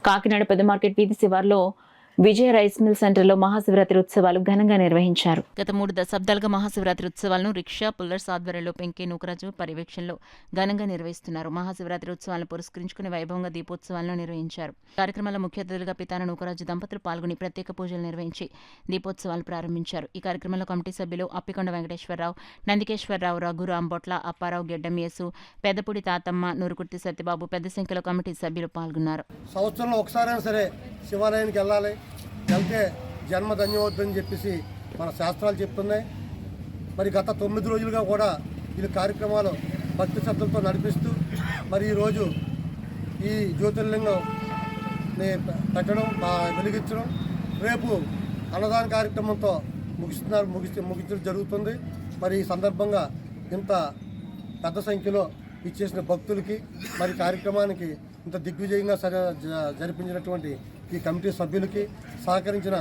కాకినాడ పెద్ద మార్కెట్ వీధి శివార్లో విజయ rice mill సెంటర్లో మహాశివరాత్రి ఉత్సవాలు ఘనంగా నిర్వహించారు. గత 3 దశాబ్దాలుగా మహాశివరాత్రి ఉత్సవాలను రిక్షా పుల్లర్స్ ఆధ్వర్యంలో పెంకే నూకరాజు పర్యవేక్షణలో ఘనంగా నిర్వహిస్తున్నారు. మహాశివరాత్రి ఉత్సవాలను పురస్కరించుకుని వైభవంగా దీపోత్సవాలను నిర్వహించారు. కార్యక్రమంలో ముఖ్య అతిథులుగా పితాన నూకరాజు దంపతులు పాల్గొని ప్రత్యేక పూజలు నిర్వహించి దీపోత్సవాలు ప్రారంభించారు. ఈ కార్యక్రమంలో కమిటీ సభ్యులు అప్పికొండ వెంకటేశ్వరరావు, నందికేశ్వరరావు, రఘు, రాంబొట్ల, అప్పారావు, గెడ్డమేసు, పెద్దపూడి తాతమ్మ, నూరుకుర్తి సత్యబాబు పెద్ద సంఖ్యలో కమిటీ సభ్యులు పాల్గొన్నారు. సంవత్సరంలో ఒకసారైనా సరే శివాలయానికి వెళ్ళాలి, వెళ్తే జన్మ ధన్యవద్దని చెప్పేసి మన శాస్త్రాలు చెప్తున్నాయి. మరి గత 9 రోజులుగా కూడా వీళ్ళు కార్యక్రమాలు భక్తి శ్రద్ధలతో నడిపిస్తూ మరి ఈరోజు ఈ జ్యోతిర్లింగం పెట్టడం వెలిగించడం, రేపు అన్నదాన కార్యక్రమంతో ముగించడం జరుగుతుంది. మరి ఈ సందర్భంగా ఇంత పెద్ద సంఖ్యలో ఇచ్చేసిన భక్తులకి మరి కార్యక్రమానికి ఇంత దిగ్విజయంగా జరిపించినటువంటి ఈ కమిటీ సభ్యులకి సహకరించిన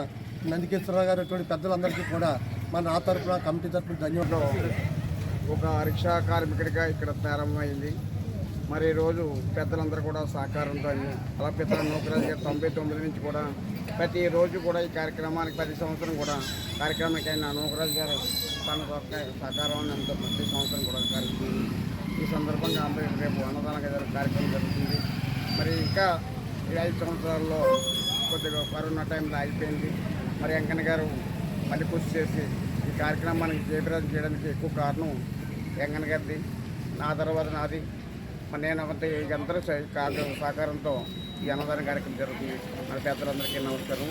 నందికేశ్వరరావు గారు అటువంటి పెద్దలందరికీ కూడా మన తరఫున కమిటీ తరఫున ధన్యవాదాలు. ఒక రిక్షా కార్మికుడిగా ఇక్కడ ప్రారంభమైంది. మరి ఈరోజు పెద్దలందరూ కూడా సహకారంతో అలా పితల నూకరాజు గారు 99 నుంచి కూడా ప్రతిరోజు కూడా ఈ కార్యక్రమానికి ప్రతి సంవత్సరం కూడా కార్యక్రమానికి అయిన నూకరాజు గారు తన సహకారాన్ని అంతా ప్రతి సంవత్సరం కూడా కలుగుతుంది. ఈ సందర్భంగా రేపు అన్నదాన కార్యక్రమం జరుగుతుంది. మరి ఇంకా ఈ 5 సంవత్సరాల్లో కొద్దిగా కరోనా టైంలో అయిపోయింది. మరి వెంకన్న గారు మళ్ళీ కృషి చేసి ఈ కార్యక్రమానికి జయప్రదం చేయడానికి ఎక్కువ కారణం వెంకన్న గారిది, నా తర్వాత నాది. మరి నేను అందరూ సహకారంతో ఈ అన్నదాన కార్యక్రమం జరుగుతుంది. మరి పెద్దలందరికీ నమస్కారం.